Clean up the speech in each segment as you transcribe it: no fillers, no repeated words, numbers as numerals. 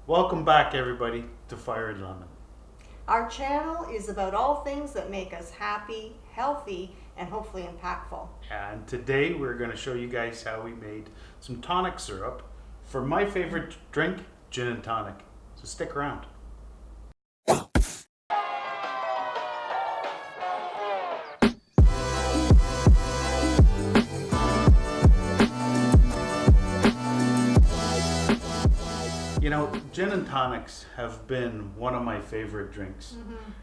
Welcome back, everybody, to Fire and Lemon. Our channel is about all things that make us happy, healthy, and hopefully impactful. And today we're going to show you guys how we made some tonic syrup for my favorite drink, gin and tonic. So stick around. You know, gin and tonics have been one of my favorite drinks,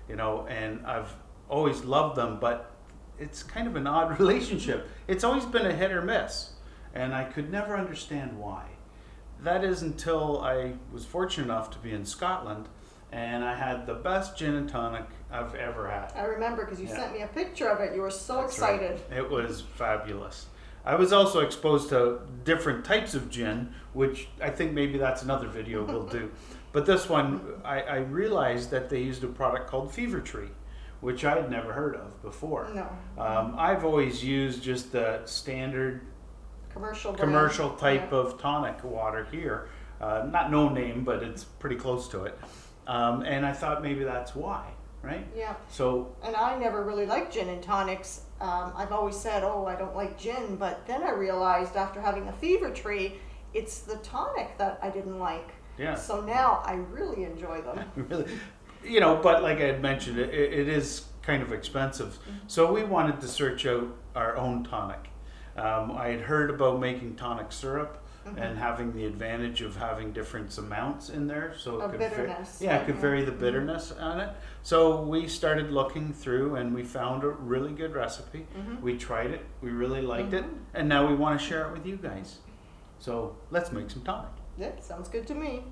and I've always loved them, but it's kind of an odd relationship. It's always been a hit or miss, and I could never understand why. That is until I was fortunate enough to be in Scotland, and I had the best gin and tonic I've ever had. I remember because you Yeah. sent me a picture of it. You were so That's right. excited. It was fabulous. I was also exposed to different types of gin, which I think maybe that's another video we'll do. But this one, I realized that they used a product called Fever Tree, which I had never heard of before. No. I've always used just the standard Commercial type yeah. of tonic water here. Not no name, but it's pretty close to it. And I thought maybe that's why, right? Yeah. So And I never really liked gin and tonics. I've always said, oh, I don't like gin. But then I realized after having the Fever Tree, it's the tonic that I didn't like. yeah. So now I really enjoy them. Really, but like I had mentioned, it is kind of expensive. So we wanted to search out our own tonic. I had heard about making tonic syrup and having the advantage of having different amounts in there, so Of bitterness. it could vary the bitterness on it. So we started looking through, and we found a really good recipe. We tried it, we really liked it, and now we want to share it with you guys. So let's make some tonic. That sounds good to me.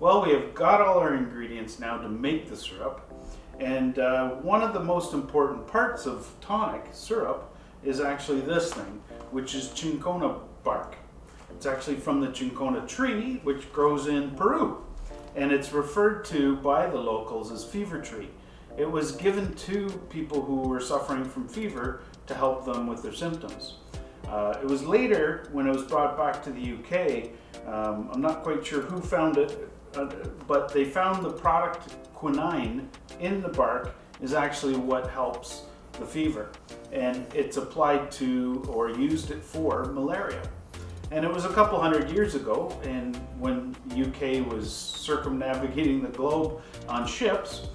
Well, we have got all our ingredients now to make the syrup, and one of the most important parts of tonic syrup is actually this thing, which is cinchona bark. It's actually from the cinchona tree, which grows in Peru, and it's referred to by the locals as fever tree. It was given to people who were suffering from fever to help them with their symptoms. It was later, when it was brought back to the UK, I'm not quite sure who found it, but they found the product quinine in the bark is actually what helps the fever, and it's applied to or used it for malaria. And it was a couple hundred years ago, and when UK was circumnavigating the globe on ships,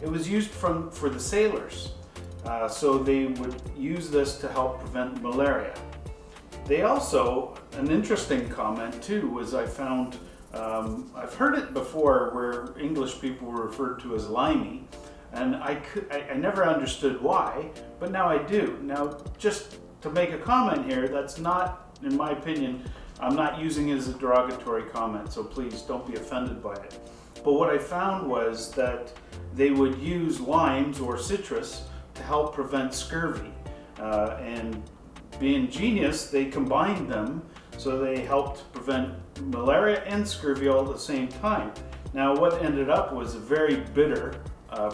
it was used for the sailors. So they would use this to help prevent malaria. They also, an interesting comment too, was I found, I've heard it before where English people were referred to as limey, and I never understood why, but now I do. Now, just to make a comment here, that's not, in my opinion, I'm not using it as a derogatory comment, so please don't be offended by it. But what I found was that they would use limes or citrus to help prevent scurvy, and being genius, they combined them so they helped prevent malaria and scurvy all at the same time. Now, what ended up was a very bitter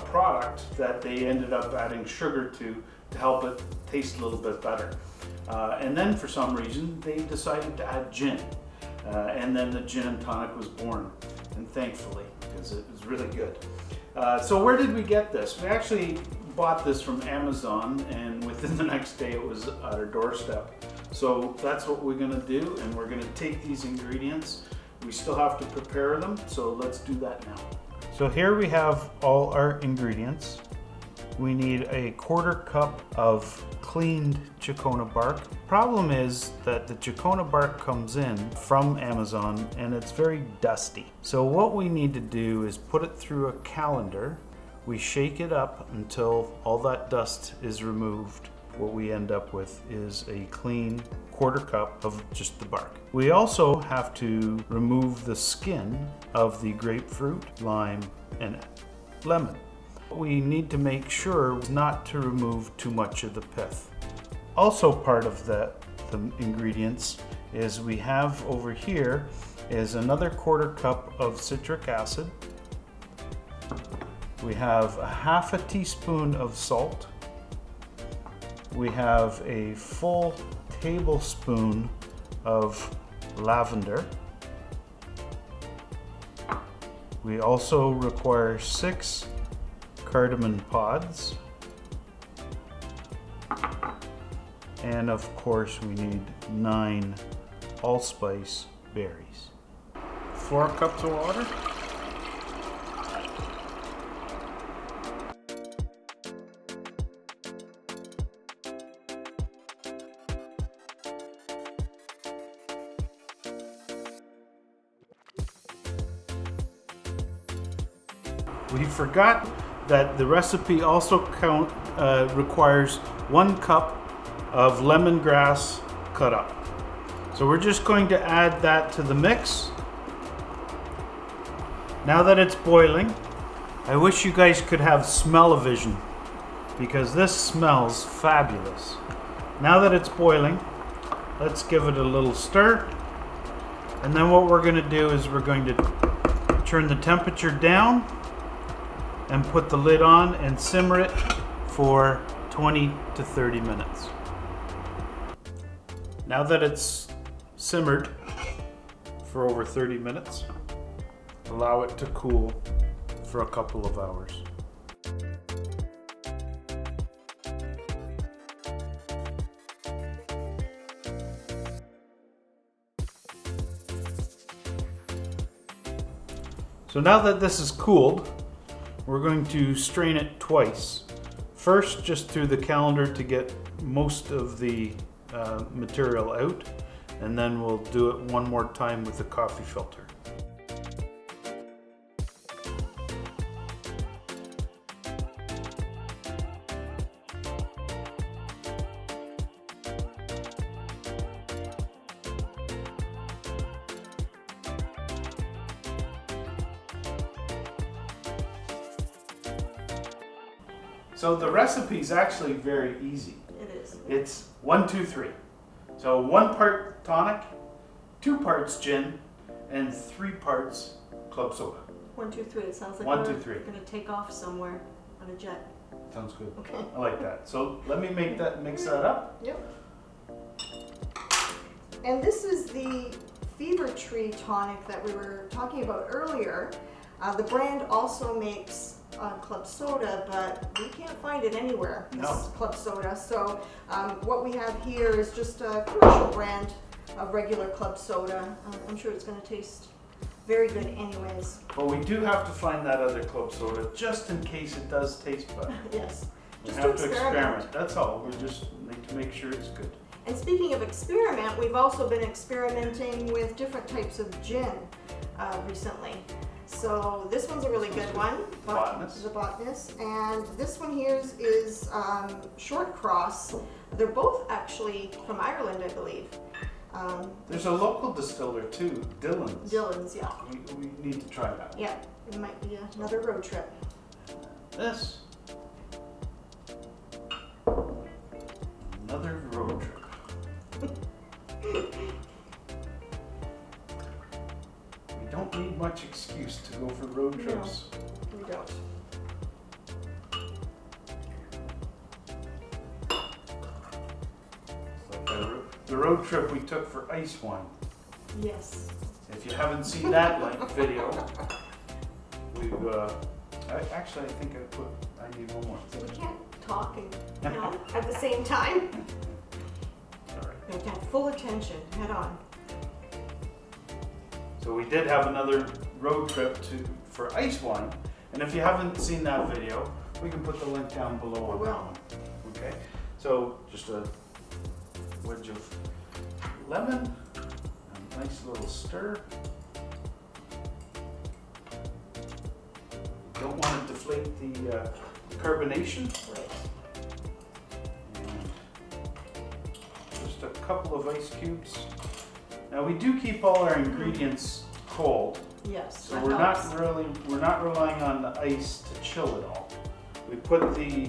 product that they ended up adding sugar to help it taste a little bit better. And then for some reason, they decided to add gin. And then the gin and tonic was born, and thankfully, because it was really good. So where did we get this? We actually bought this from Amazon, and within the next day it was at our doorstep. So that's what we're gonna do, and we're gonna take these ingredients. We still have to prepare them, so let's do that now. So here we have all our ingredients. We need a 1/4 cup of cleaned cinchona bark. Problem is that the cinchona bark comes in from Amazon and it's very dusty. So what we need to do is put it through a colander. We shake it up until all that dust is removed. What we end up with is a clean 1/4 cup of just the bark. We also have to remove the skin of the grapefruit, lime, and lemon. We need to make sure not to remove too much of the pith. Also part of the ingredients is we have over here is another 1/4 cup of citric acid. We have a 1/2 teaspoon of salt. We have a full tablespoon of lavender. We also require 6 cardamom pods. And of course we need 9 allspice berries. 4 cups of water. We forgot that the recipe also requires 1 cup of lemongrass cut up. So we're just going to add that to the mix. Now that it's boiling, I wish you guys could have smell-o-vision because this smells fabulous. Now that it's boiling, let's give it a little stir. And then what we're going to do is we're going to turn the temperature down and put the lid on and simmer it for 20 to 30 minutes. Now that it's simmered for over 30 minutes, allow it to cool for a couple of hours. So now that this is cooled, we're going to strain it twice. First, just through the colander to get most of the material out, and then we'll do it one more time with the coffee filter. So the recipe is actually very easy. It is. It's 1, 2, 3. So 1 part tonic, 2 parts gin, and 3 parts club soda. 1, 2, 3. It sounds like 1, we're 2, 3. gonna take off somewhere on a jet. Sounds good. Okay. I like that. So let me mix that up. Yep. And this is the Fever Tree tonic that we were talking about earlier. The brand also makes club soda, but we can't find it anywhere, this club soda. So what we have here is just a commercial brand of regular club soda. I'm sure it's going to taste very good anyways. But we do have to find that other club soda just in case it does taste bad. Yes. We Just have to to experiment. That's all. We just need to make sure it's good. And speaking of experiment, we've also been experimenting with different types of gin recently. So this one's a really good one. The Botanist. The Botanist. And this one here is Short Cross. They're both actually from Ireland, I believe. There's a local distiller too, Dillon's. Dillon's, yeah. We need to try that. Yeah, it might be another road trip. This. Another road trip. We don't need much excuse to go for road trips. No, we don't. It's like the road trip we took for ICEWINE. Yes. If you haven't seen that video, we've actually I think I need one more. We can't talk and at the same time. Sorry. We have to have full attention, head on. So we did have another road trip for ICEWINE, and if you haven't seen that video, we can put the link down below on that one. Okay, so just a wedge of lemon, a nice little stir. You don't want to deflate the carbonation. Right. And just a couple of ice cubes. Now we do keep all our ingredients cold, Yes. so that we're helps. not relying on the ice to chill it all. We put the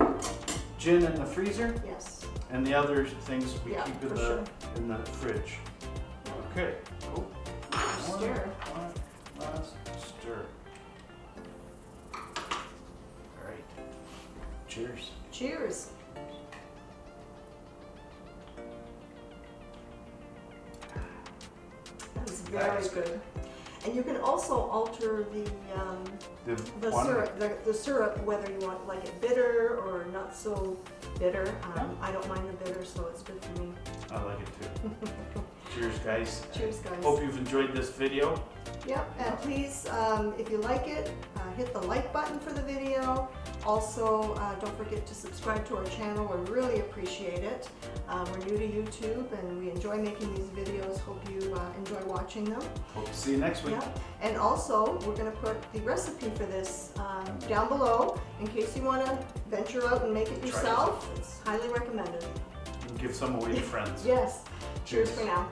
gin in the freezer, Yes. and the other things we Yeah, keep for sure. in the fridge. Okay. Oh. Stir. One last stir. All right. Cheers. Cheers. That is very That is good. And you can also alter the syrup, the syrup, whether you want like it bitter or not so bitter. I don't mind the bitter, so it's good for me. I like it too. Cheers, guys. Cheers, guys. Hope you've enjoyed this video. Yep, and please, if you like it, hit the like button for the video. Also, don't forget to subscribe to our channel. We really appreciate it. We're new to YouTube and we enjoy making these videos. Hope you enjoy watching them. Hope to see you next week. Yep. And also, we're going to put the recipe for this down below in case you want to venture out and make it yourself. It's highly recommended. And give some away to friends. Yes. Cheers for now.